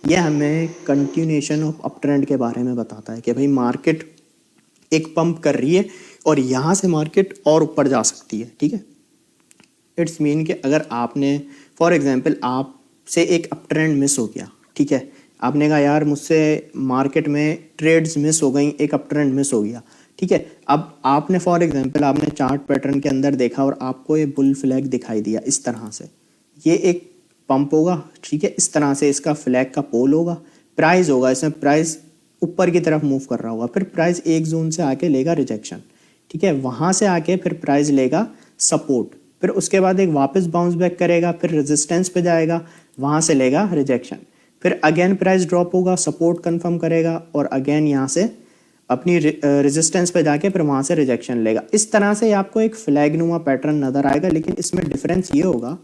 ये हमें continuation of up trend के बारे में बताता है कि भाई मार्केट एक पंप कर रही है और यहाँ से मार्केट और ऊपर जा सकती है। ठीक है, इट्स मीन कि अगर आपने फॉर एग्जांपल आपसे एक अप ट्रेंड मिस हो गया, ठीक है, आपने कहा यार मुझसे मार्केट में ट्रेड्स मिस हो गई, एक अप ट्रेंड मिस हो गया, ठीक है, अब आपने फॉर एग्जांपल आपने चार्ट पैटर्न के अंदर देखा और आपको ये बुल फ्लैग दिखाई दिया इस तरह से, ये एक पंप होगा, ठीक है, इस तरह से इसका फ्लैग का पोल होगा, प्राइस होगा, इसमें प्राइस ऊपर की तरफ मूव कर रहा होगा, फिर प्राइस एक जोन से आके लेगा रिजेक्शन, ठीक है, वहां से आके फिर प्राइस लेगा सपोर्ट, फिर उसके बाद एक वापस बाउंस बैक करेगा, फिर रेजिस्टेंस पे जाएगा, वहां से लेगा रिजेक्शन, फिर अगेन प्राइस ड्रॉप होगा, सपोर्ट कंफर्म करेगा और अगेन यहाँ से अपनी रेजिस्टेंस पे जाके फिर वहां से रिजेक्शन लेगा। इस तरह से आपको एक फ्लैग नुमा पैटर्न नजर आएगा, लेकिन इसमें डिफरेंस ये होगा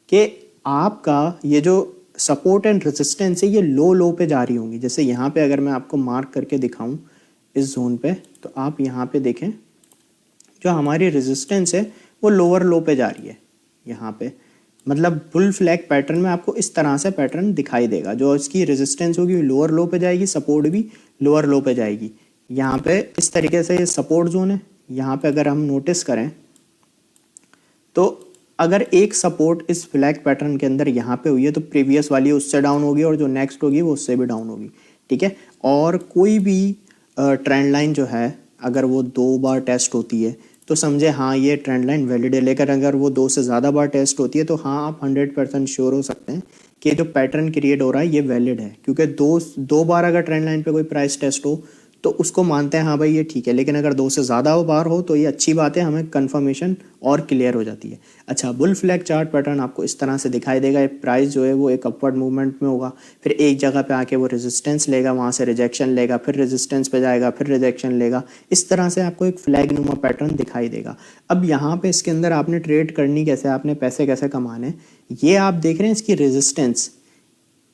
कि आपका ये जो सपोर्ट एंड रेजिस्टेंस है ये लो लो पे जा रही होंगी। जैसे यहाँ पे अगर मैं आपको मार्क करके दिखाऊं इस जोन पे, तो आप यहाँ पे देखें जो हमारी रेजिस्टेंस है वो लोअर लो पे जा रही है यहाँ पे, मतलब बुल फ्लैग पैटर्न में आपको इस तरह से पैटर्न दिखाई देगा, जो इसकी रेजिस्टेंस होगी लोअर लो पे जाएगी, सपोर्ट भी लोअर लो पे जाएगी। यहाँ पे इस तरीके से ये सपोर्ट जोन है, यहाँ पे अगर हम नोटिस करें तो अगर एक सपोर्ट इस फ्लैग पैटर्न के अंदर यहाँ पे हुई है तो प्रीवियस वाली उससे डाउन होगी और जो नेक्स्ट होगी वो उससे भी डाउन होगी, ठीक है। और कोई भी ट्रेंड लाइन जो है अगर वो 2 बार टेस्ट होती है तो समझे हाँ ये ट्रेंड लाइन वैलिड है, लेकिन अगर वो 2 से ज़्यादा बार टेस्ट होती है तो हाँ आप 100% श्योर हो सकते हैं कि जो पैटर्न क्रिएट हो रहा है ये वैलिड है, क्योंकि दो बार अगर ट्रेंड लाइन पे कोई प्राइस टेस्ट हो तो उसको मानते हैं हाँ भाई ये ठीक है, लेकिन अगर 2 से ज़्यादा बार हो तो ये अच्छी बात है, हमें कंफर्मेशन और क्लियर हो जाती है। अच्छा, बुल फ्लैग चार्ट पैटर्न आपको इस तरह से दिखाई देगा, प्राइस जो है वो एक अपवर्ड मूवमेंट में होगा, फिर एक जगह पे आके वो रेजिस्टेंस लेगा, वहाँ से रिजेक्शन लेगा, फिर रेजिस्टेंस पे जाएगा, फिर रिजेक्शन लेगा, इस तरह से आपको एक फ्लैग नुमा पैटर्न दिखाई देगा। अब यहाँ पे इसके अंदर आपने ट्रेड करनी कैसे, आपने पैसे कैसे कमाने, ये आप देख रहे हैं इसकी रेजिस्टेंस,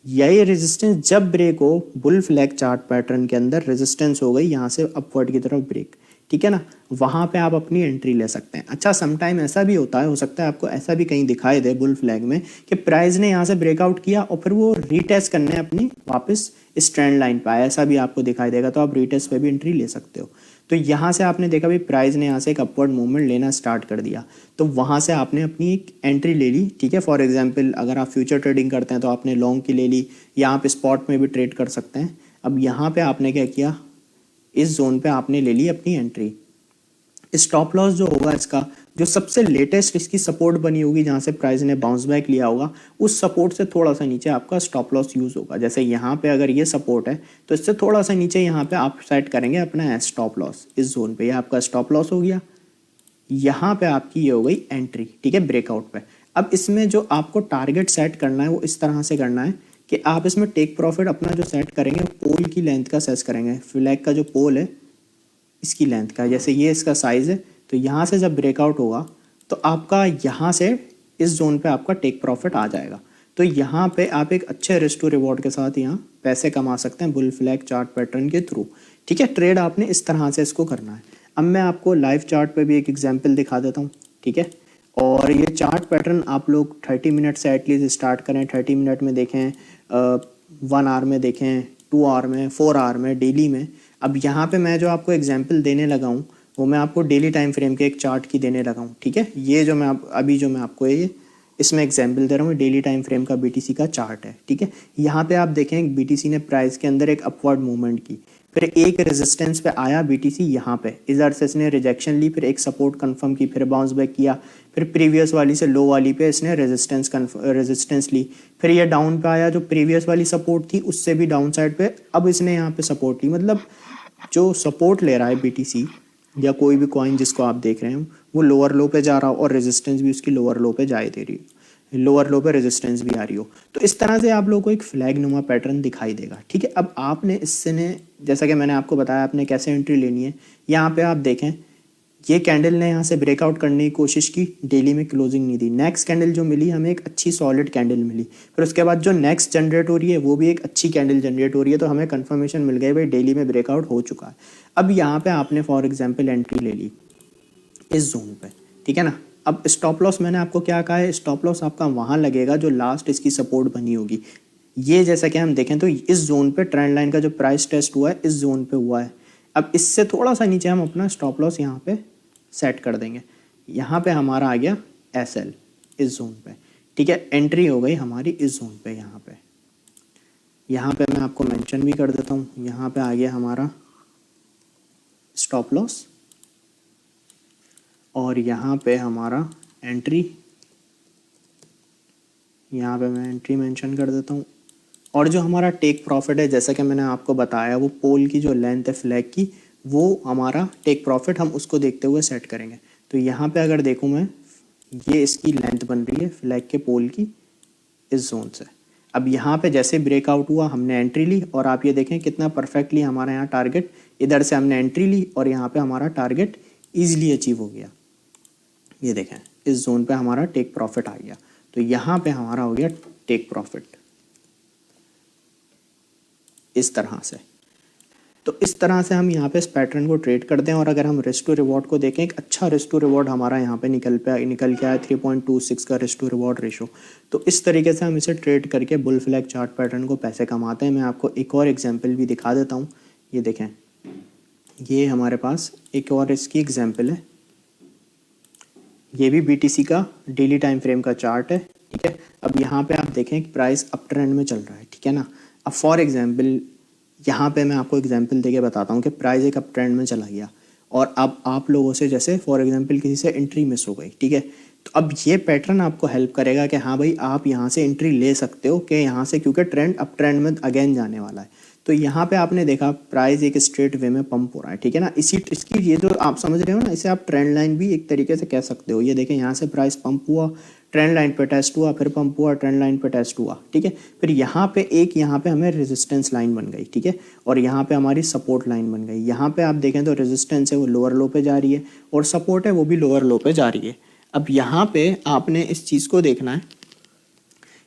यही रेजिस्टेंस जब ब्रेक हो बुल फ्लैग चार्ट पैटर्न के अंदर रेजिस्टेंस हो गई यहाँ से अपवर्ड की तरफ ब्रेक, ठीक है ना, वहाँ पे आप अपनी एंट्री ले सकते हैं। अच्छा, समटाइम ऐसा भी होता है, हो सकता है आपको ऐसा भी कहीं दिखाई दे बुल फ्लैग में कि प्राइस ने यहाँ से ब्रेकआउट किया और फिर वो रीटेस्ट करने अपनी वापस इस ट्रेंड लाइन पे आया, ऐसा भी आपको दिखाई देगा, तो आप रीटेस्ट पे भी एंट्री ले सकते हो। तो यहाँ से आपने देखा भाई प्राइस ने यहाँ से एक अपवर्ड मूवमेंट लेना स्टार्ट कर दिया, तो वहाँ से आपने अपनी एक एंट्री ले ली, ठीक है। फॉर एग्जांपल अगर आप फ्यूचर ट्रेडिंग करते हैं तो आपने लॉन्ग की ले ली, या आप स्पॉट में भी ट्रेड कर सकते हैं। अब यहाँ पे आपने क्या किया, इस जोन पे आपने ले ली अपनी एंट्री। स्टॉप लॉस जो होगा इसका, जो सबसे लेटेस्ट इसकी सपोर्ट बनी होगी जहाँ से प्राइस ने बाउंस बैक लिया होगा, उस सपोर्ट से थोड़ा सा नीचे आपका स्टॉप लॉस यूज़ होगा। जैसे यहाँ पे अगर ये सपोर्ट है तो इससे थोड़ा सा नीचे यहाँ पे आप सेट करेंगे अपना स्टॉप लॉस, इस जोन पे ये आपका स्टॉप लॉस हो गया, यहाँ पे आपकी ये हो गई एंट्री, ठीक है, ब्रेकआउट पे। अब इसमें जो आपको टारगेट सेट करना है वो इस तरह से करना है कि आप इसमें टेक प्रॉफिट अपना जो सेट करेंगे पोल की लेंथ का सेट करेंगे, फ्लैग का जो पोल है इसकी लेंथ का, जैसे ये इसका साइज़ है, तो यहाँ से जब ब्रेकआउट होगा तो आपका यहाँ से इस जोन पे आपका टेक प्रॉफिट आ जाएगा। तो यहाँ पे आप एक अच्छे रिस्क टू रिवॉर्ड के साथ यहाँ पैसे कमा सकते हैं बुल फ्लैग चार्ट पैटर्न के थ्रू, ठीक है। ट्रेड आपने इस तरह से इसको करना है। अब मैं आपको लाइव चार्ट पे भी एक एग्जांपल दिखा देता हूँ, ठीक है। और ये चार्ट पैटर्न आप लोग 30 मिनट से एटलीस्ट स्टार्ट करें, 30 मिनट में देखें, 1 आवर में देखें, 2 आवर में, 4 आवर में, डेली में। अब यहाँ पे मैं जो आपको एग्जांपल देने लगा हूँ वो मैं आपको डेली टाइम फ्रेम के एक चार्ट की देने लगा हूँ, ठीक है। ये जो मैं अभी जो मैं आपको ये इसमें एग्जांपल दे रहा हूँ डेली टाइम फ्रेम का बीटीसी का चार्ट है, ठीक है। यहाँ पे आप देखें बीटीसी ने प्राइस के अंदर एक अपवर्ड मूवमेंट की, फिर एक रेजिस्टेंस पे आया बीटीसी, यहाँ पे इधर से इसने रिजेक्शन ली, फिर एक सपोर्ट कंफर्म की, फिर बाउंस बैक किया, फिर प्रीवियस वाली से लो वाली पे इसने रेजिस्टेंस ली, फिर ये डाउन पे आया, जो प्रीवियस वाली सपोर्ट थी उससे भी डाउन साइड पे अब इसने यहाँ पे सपोर्ट ली। मतलब जो सपोर्ट ले रहा है बीटीसी या कोई भी कॉइन जिसको आप देख रहे हो वो लोअर लो पे जा रहा हो और रेजिस्टेंस भी उसकी लोअर लो पे जाए दे रही हो, लोअर लो पे रेजिस्टेंस भी आ रही हो, तो इस तरह से आप लोगों को एक फ्लैग नुमा पैटर्न दिखाई देगा, ठीक है। अब आपने इससे ने जैसा कि मैंने आपको बताया आपने कैसे एंट्री लेनी है, यहाँ पे आप देखें ये कैंडल ने यहाँ से ब्रेकआउट करने की कोशिश की, डेली में क्लोजिंग नहीं दी, नेक्स्ट कैंडल जो मिली हमें एक अच्छी सॉलिड कैंडल मिली, फिर उसके बाद जो नेक्स्ट जनरेट हो रही है वो भी एक अच्छी कैंडल जनरेट हो रही है, तो हमें कंफर्मेशन मिल गई भाई डेली में ब्रेकआउट हो चुका है। अब यहाँ पे आपने फॉर एग्जाम्पल एंट्री ले ली इस जोन पे, ठीक है ना। अब स्टॉप लॉस मैंने आपको क्या कहा है, स्टॉप लॉस आपका वहाँ लगेगा जो लास्ट इसकी सपोर्ट बनी होगी, ये जैसा कि हम देखें तो इस जोन पे ट्रेंड लाइन का जो प्राइस टेस्ट हुआ है इस जोन पे हुआ है। अब इससे थोड़ा सा नीचे हम अपना स्टॉप लॉस यहाँ पे सेट कर देंगे। यहाँ पे हमारा आ गया SL इस जोन पे, ठीक है। एंट्री हो गई हमारी इस जोन पे। यहाँ पे मैं आपको मेंशन भी कर देता हूँ। यहाँ पे आ गया हमारा स्टॉप लॉस और यहाँ पे हमारा एंट्री, यहाँ पे मैं एंट्री मेंशन कर देता हूँ। और जो हमारा टेक प्रॉफिट है, जैसा कि मैंने आपको बताया, वो पोल की जो लेंथ है फ्लैग की, वो हमारा टेक प्रॉफिट हम उसको देखते हुए सेट करेंगे। तो यहाँ पे अगर देखूँ मैं, ये इसकी लेंथ बन रही है फ्लैग के पोल की इस जोन से। अब यहाँ पे जैसे ब्रेकआउट हुआ हमने एंट्री ली और आप ये देखें कितना परफेक्टली हमारा यहाँ टारगेट, इधर से हमने एंट्री ली और यहाँ पे हमारा टारगेट ईजिली अचीव हो गया। ये देखें इस जोन पे हमारा टेक प्रॉफिट आ गया। तो यहाँ पे हमारा हो गया टेक प्रॉफिट इस तरह से। तो इस तरह से हम यहाँ पे इस पैटर्न को ट्रेड करते हैं। और अगर हम रिस्क टू रिवॉर्ड को देखें, एक अच्छा रिस्क टू रिवॉर्ड हमारा यहाँ पे निकल के आया 3.26 का रिस्क टू रिवॉर्ड रेशो। तो इस तरीके से हम इसे ट्रेड करके बुल फ्लैग चार्ट पैटर्न को पैसे कमाते हैं। मैं आपको एक और एग्जाम्पल भी दिखा देता हूँ। ये देखें, ये हमारे पास एक और इसकी एग्जाम्पल है। ये भी BTC का डेली टाइम फ्रेम का चार्ट है, ठीक है। अब यहाँ पे आप देखें कि प्राइस अप ट्रेंड में चल रहा है, ठीक है ना। अब फॉर एग्जांपल यहाँ पे मैं आपको एग्जांपल देके बताता हूँ कि प्राइस एक अप ट्रेंड में चला गया और अब आप लोगों से जैसे फॉर एग्जांपल किसी से एंट्री मिस हो गई, ठीक है। तो अब ये पैटर्न आपको हेल्प करेगा कि हाँ भाई आप यहाँ से एंट्री ले सकते हो कि यहाँ से, क्योंकि ट्रेंड अप ट्रेंड में अगेन जाने वाला है। तो यहाँ पे आपने देखा प्राइस एक स्ट्रेट वे में पंप हो रहा है, ठीक है ना। इसकी ये जो आप समझ रहे हो ना, इसे आप ट्रेंड लाइन भी एक तरीके से कह सकते हो। ये देखें यहाँ से प्राइस पंप हुआ, ट्रेंड लाइन पे टेस्ट हुआ, फिर पंप हुआ, ट्रेंड लाइन पे टेस्ट हुआ, ठीक है। फिर यहाँ पे हमें रेजिस्टेंस लाइन बन गई, ठीक है। और यहाँ पे हमारी सपोर्ट लाइन बन गई। यहाँ पे आप देखें तो रेजिस्टेंस है वो लोअर लो पे जा रही है और सपोर्ट है वो भी लोअर लो पे जा रही है। अब यहाँ पे आपने इस चीज़ को देखना है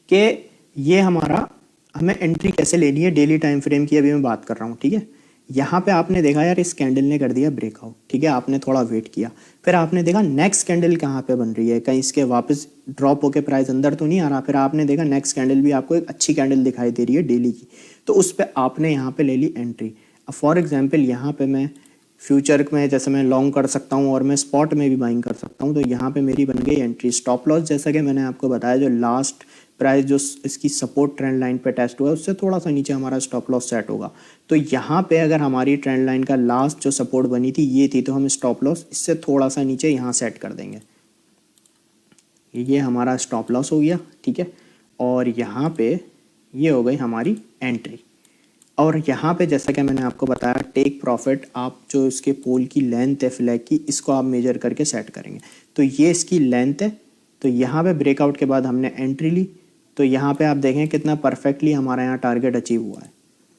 कि ये हमें एंट्री कैसे लेनी है। डेली टाइम फ्रेम की अभी मैं बात कर रहा हूँ, ठीक है। यहाँ पे आपने देखा यार इस कैंडल ने कर दिया ब्रेकआउट, ठीक है। आपने थोड़ा वेट किया, फिर आपने देखा नेक्स्ट कैंडल कहाँ पे बन रही है, कहीं इसके वापस ड्रॉप होके प्राइस अंदर तो नहीं आ रहा। फिर आपने देखा नेक्स्ट कैंडल भी आपको एक अच्छी कैंडल दिखाई दे रही है डेली की, तो उस पर आपने यहाँ पे ले ली एंट्री। अब फॉर एग्जाम्पल यहाँ पे मैं फ्यूचर में जैसे मैं लॉन्ग कर सकता हूँ और मैं स्पॉट में भी बाइंग कर सकता हूँ। तो यहाँ पे मेरी बन गई एंट्री। स्टॉप लॉस जैसा कि मैंने आपको बताया, जो लास्ट प्राइस जो इसकी सपोर्ट ट्रेंड लाइन पे टेस्ट हुआ है उससे थोड़ा सा नीचे हमारा स्टॉप लॉस सेट होगा। तो यहाँ पे अगर हमारी ट्रेंड लाइन का लास्ट जो सपोर्ट बनी थी ये थी, तो हम स्टॉप लॉस इससे थोड़ा सा नीचे यहाँ सेट कर देंगे। ये हमारा स्टॉप लॉस हो गया, ठीक है। और यहाँ पे ये हो गई हमारी एंट्री। और यहाँ पे जैसा कि मैंने आपको बताया टेक प्रॉफिट, आप जो इसके पोल की लेंथ है फ्लैग की, इसको आप मेजर करके सेट करेंगे। तो ये इसकी लेंथ है। तो यहाँ पे ब्रेकआउट के बाद हमने एंट्री ली, तो यहाँ पे आप देखें कितना परफेक्टली हमारा यहाँ टारगेट अचीव हुआ है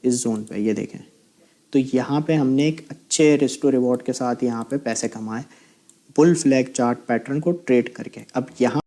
इस जोन पे। ये देखें, तो यहाँ पे हमने एक अच्छे रिस्क टू रिवॉर्ड के साथ यहाँ पे पैसे कमाए बुल फ्लैग चार्ट पैटर्न को ट्रेड करके। अब यहाँ